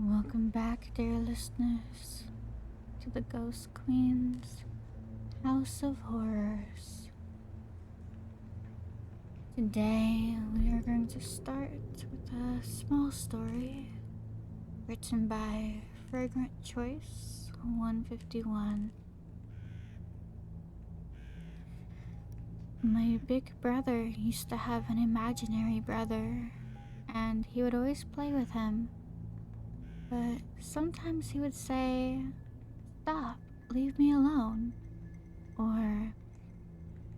Welcome back, dear listeners, to the Ghost Queen's House of Horrors. Today, we are going to start with a small story written by Fragrant Choice 151. My big brother used to have an imaginary brother, and he would always play with him. But sometimes he would say, "Stop, leave me alone." Or,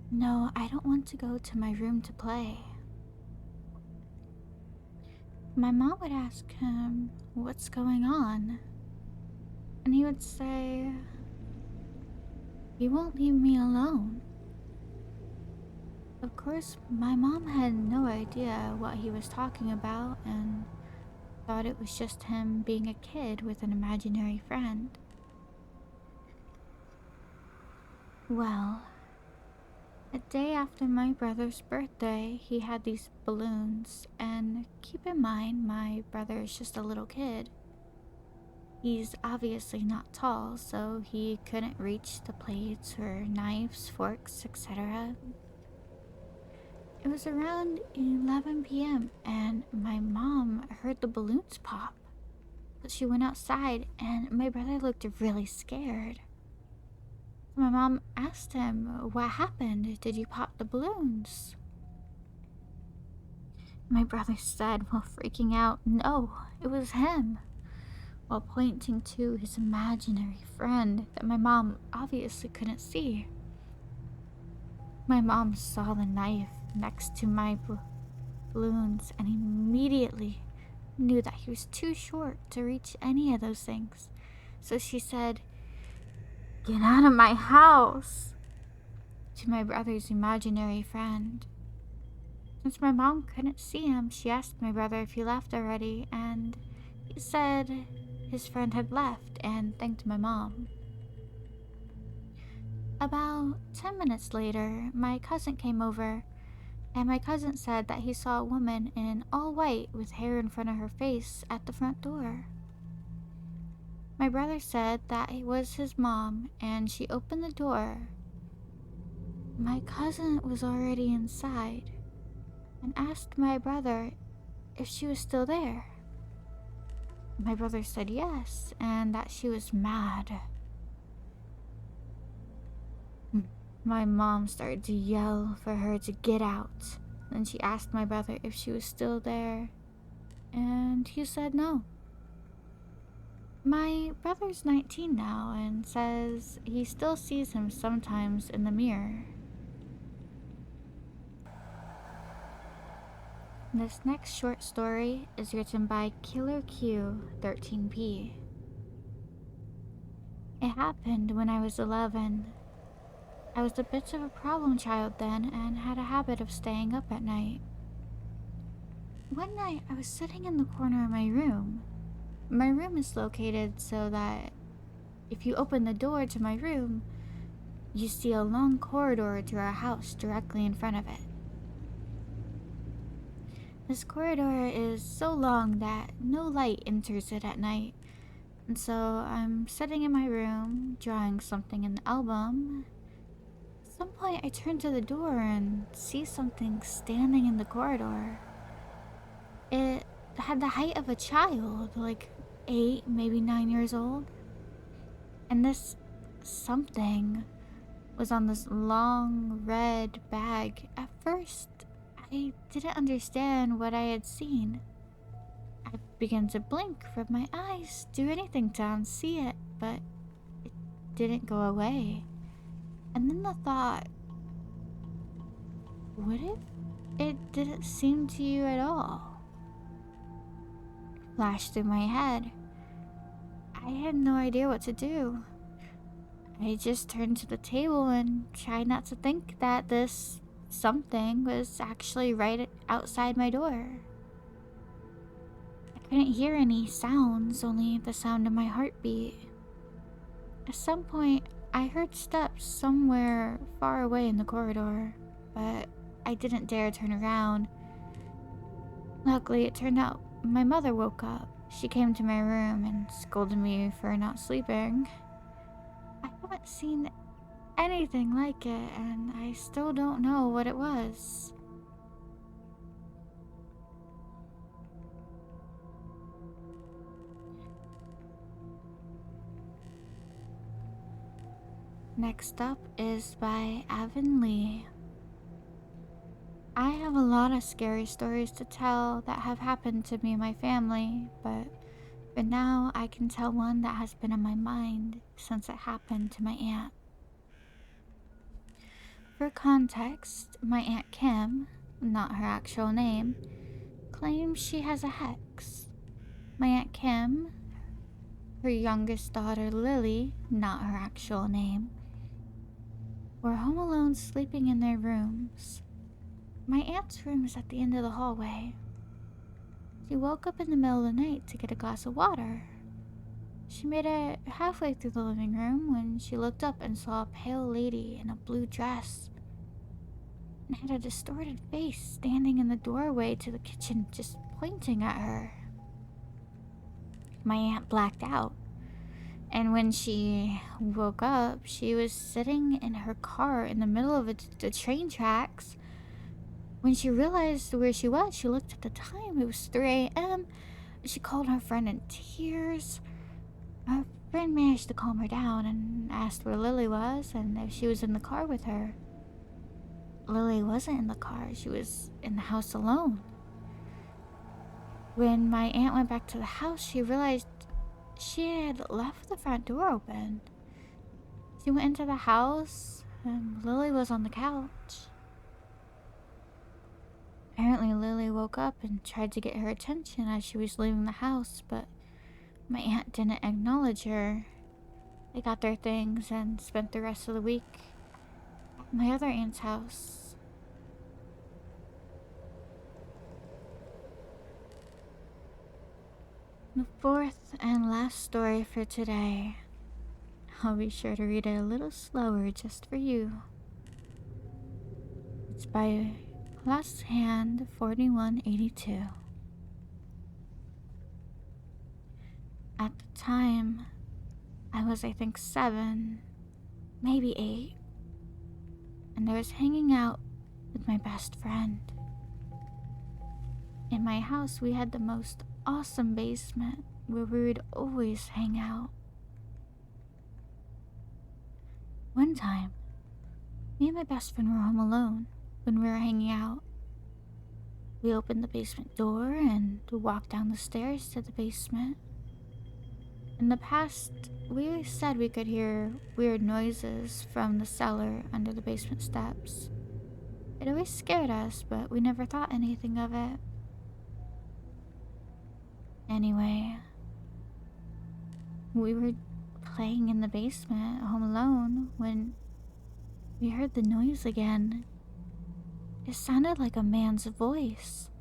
"No, I don't want to go to my room to play." My mom would ask him, "What's going on?" And he would say, "You won't leave me alone." Of course, my mom had no idea what he was talking about and thought it was just him being a kid with an imaginary friend. Well, a day after my brother's birthday, he had these balloons, and keep in mind, my brother is just a little kid. He's obviously not tall, so he couldn't reach the plates or knives, forks, etc. It was around 11 p.m. and my mom heard the balloons pop. So she went outside and my brother looked really scared. My mom asked him, "What happened? Did you pop the balloons?" My brother said, while freaking out, "No, it was him," while pointing to his imaginary friend that my mom obviously couldn't see. My mom saw the knife next to my balloons and immediately knew that he was too short to reach any of those things. So she said, "Get out of my house," to my brother's imaginary friend. Since my mom couldn't see him, she asked my brother if he left already, and he said his friend had left and thanked my mom. About 10 minutes later, my cousin came over, and my cousin said that he saw a woman in all white with hair in front of her face at the front door. My brother said that it was his mom, and she opened the door. My cousin was already inside and asked my brother if she was still there. My brother said yes, and that she was mad. My mom started to yell for her to get out. Then she asked my brother if she was still there, and he said no. My brother's 19 now and says he still sees him sometimes in the mirror. This next short story is written by Killer Q 13P. It happened when I was 11. I was a bit of a problem child then and had a habit of staying up at night. One night I was sitting in the corner of my room. My room is located so that if you open the door to my room, you see a long corridor to our house directly in front of it. This corridor is so long that no light enters it at night, and so I'm sitting in my room, drawing something in the album. At some point I turn to the door and see something standing in the corridor. It had the height of a child, like 8, maybe 9 years old. And this something was on this long red bag. At first, I didn't understand what I had seen. I began to blink, rub my eyes, do anything to unsee it, but it didn't go away. And then the thought, what if it didn't seem to you at all? Flashed through my head. I had no idea what to do. I just turned to the table and tried not to think that this something was actually right outside my door. I couldn't hear any sounds, only the sound of my heartbeat. At some point, I heard steps somewhere far away in the corridor, but I didn't dare turn around. Luckily, it turned out my mother woke up, She came to my room and scolded me for not sleeping. I haven't seen anything like it, and I still don't know what it was. Next up is by Avon Lee. I have a lot of scary stories to tell that have happened to me and my family, but for now I can tell one that has been on my mind since it happened to my aunt. For context, my Aunt Kim, not her actual name, claims she has a hex. My Aunt Kim, her youngest daughter Lily, not her actual name, were home alone sleeping in their rooms. My aunt's room is at the end of the hallway. She woke up in the middle of the night to get a glass of water. She made it halfway through the living room when she looked up and saw a pale lady in a blue dress and had a distorted face standing in the doorway to the kitchen, just pointing at her. My aunt blacked out, and when she woke up, she was sitting in her car in the middle of the train tracks. When she realized where she was, she looked at the time. It was 3 a.m. She called her friend in tears. Her friend managed to calm her down and asked where Lily was and if she was in the car with her. Lily wasn't in the car. She was in the house alone. When my aunt went back to the house, she realized she had left the front door open. She went into the house and Lily was on the couch. Apparently, Lily woke up and tried to get her attention as she was leaving the house, but my aunt didn't acknowledge her. They got their things and spent the rest of the week at my other aunt's house. The fourth and last story for today. I'll be sure to read it a little slower just for you. It's by Last Hand 4182. At the time, I was, I think, 7, maybe 8, and I was hanging out with my best friend. In my house, we had the most awesome basement where we would always hang out. One time, me and my best friend were home alone when we were hanging out. We opened the basement door and walked down the stairs to the basement. In the past, we always said we could hear weird noises from the cellar under the basement steps. It always scared us, but we never thought anything of it. Anyway, we were playing in the basement home alone when we heard the noise again. It sounded like a man's voice.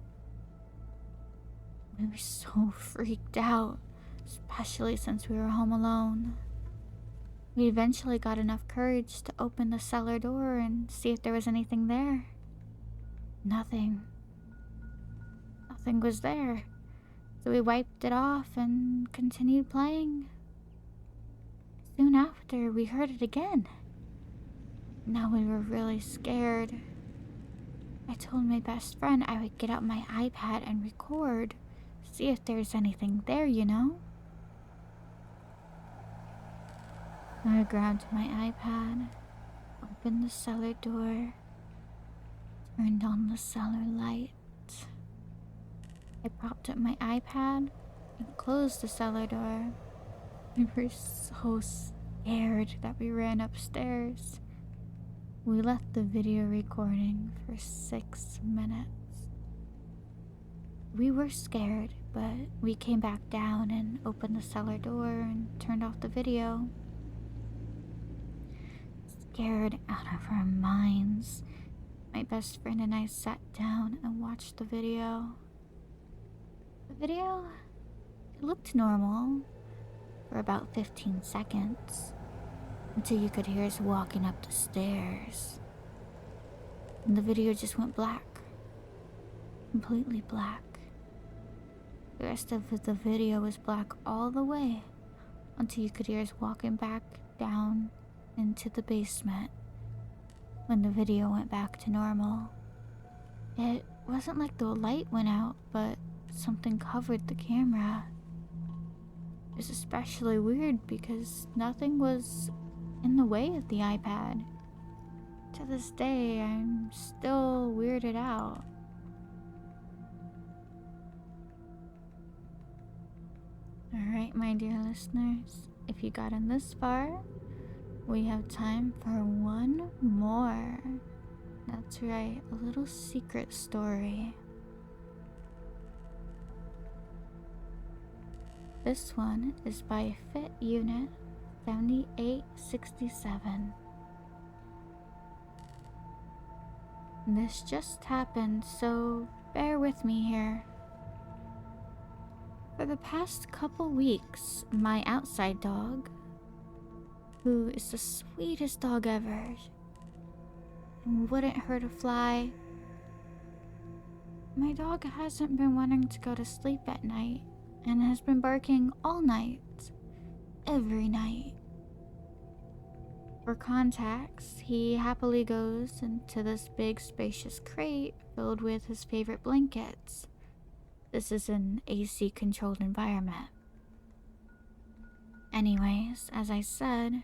We were so freaked out, especially since we were home alone. We eventually got enough courage to open the cellar door and see if there was anything there. Nothing. Nothing was there. So we wiped it off and continued playing. Soon after, we heard it again. Now we were really scared. I told my best friend I would get out my iPad and record, see if there's anything there, you know? I grabbed my iPad, opened the cellar door, turned on the cellar light. I propped up my iPad and closed the cellar door. We were so scared that we ran upstairs. We left the video recording for 6 minutes. We were scared, but we came back down and opened the cellar door and turned off the video. Scared out of our minds, my best friend and I sat down and watched the video. The video, it looked normal for about 15 seconds. Until you could hear us walking up the stairs. And the video just went black. Completely black. The rest of the video was black all the way until you could hear us walking back down into the basement when the video went back to normal. It wasn't like the light went out, but something covered the camera. It was especially weird because nothing was in the way of the iPad. To this day, I'm still weirded out. Alright, my dear listeners, if you got in this far, we have time for one more. That's right, a little secret story. This one is by Fit Unit 7867. This just happened, so bear with me here. For the past couple weeks, my outside dog, who is the sweetest dog ever and wouldn't hurt a fly, my dog hasn't been wanting to go to sleep at night and has been barking all night, every night. For context, he happily goes into this big spacious crate filled with his favorite blankets. This is an AC controlled environment. Anyways, as I said,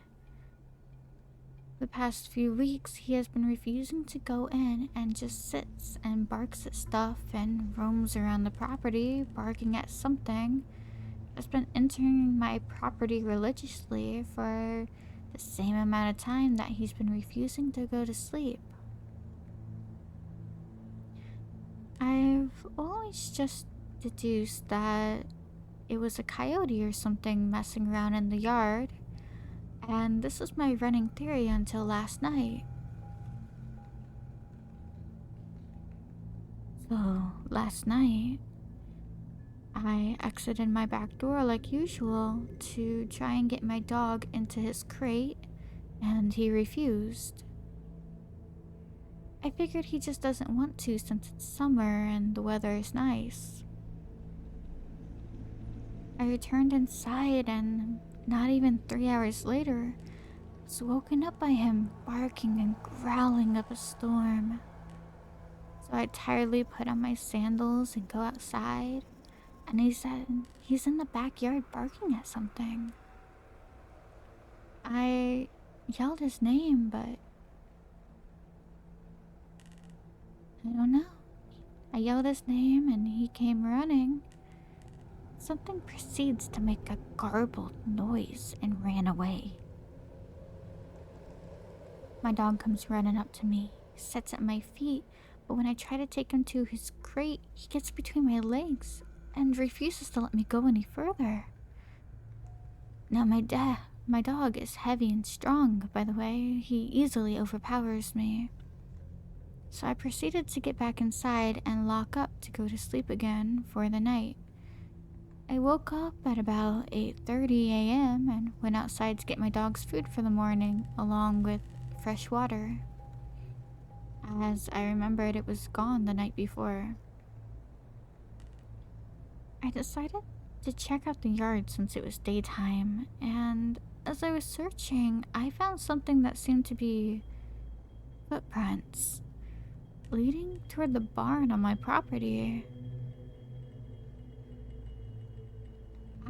the past few weeks he has been refusing to go in and just sits and barks at stuff and roams around the property barking at something. Has been entering my property religiously for the same amount of time that he's been refusing to go to sleep. I've always just deduced that it was a coyote or something messing around in the yard, and this was my running theory until last night. So, last night, I exited my back door like usual to try and get my dog into his crate, and he refused. I figured he just doesn't want to since it's summer and the weather is nice. I returned inside, and not even 3 hours later, I was woken up by him barking and growling up a storm. So I tiredly put on my sandals and go outside, and he said he's in the backyard barking at something. I yelled his name, but I don't know. I yelled his name and he came running. Something proceeds to make a garbled noise and ran away. My dog comes running up to me, sits at my feet, but when I try to take him to his crate, he gets between my legs and refuses to let me go any further. Now my dog is heavy and strong, by the way. He easily overpowers me. So I proceeded to get back inside and lock up to go to sleep again for the night. I woke up at about 8:30 a.m. and went outside to get my dog's food for the morning, along with fresh water, as I remembered it was gone the night before. I decided to check out the yard since it was daytime, and as I was searching, I found something that seemed to be footprints leading toward the barn on my property.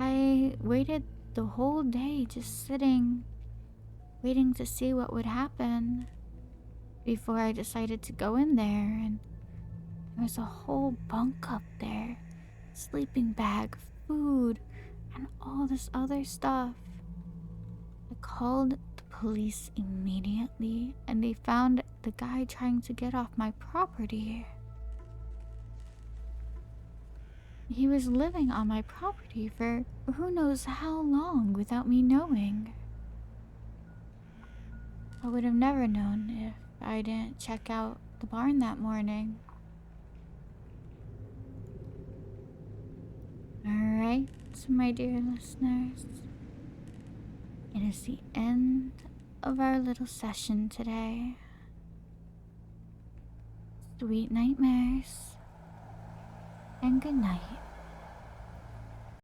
I waited the whole day just sitting, waiting to see what would happen before I decided to go in there, and there was a whole bunk up there, sleeping bag, food, and all this other stuff. I called the police immediately, and they found the guy trying to get off my property. He was living on my property for who knows how long without me knowing. I would have never known if I didn't check out the barn that morning. Alright, my dear listeners, it is the end of our little session today. Sweet nightmares and good night.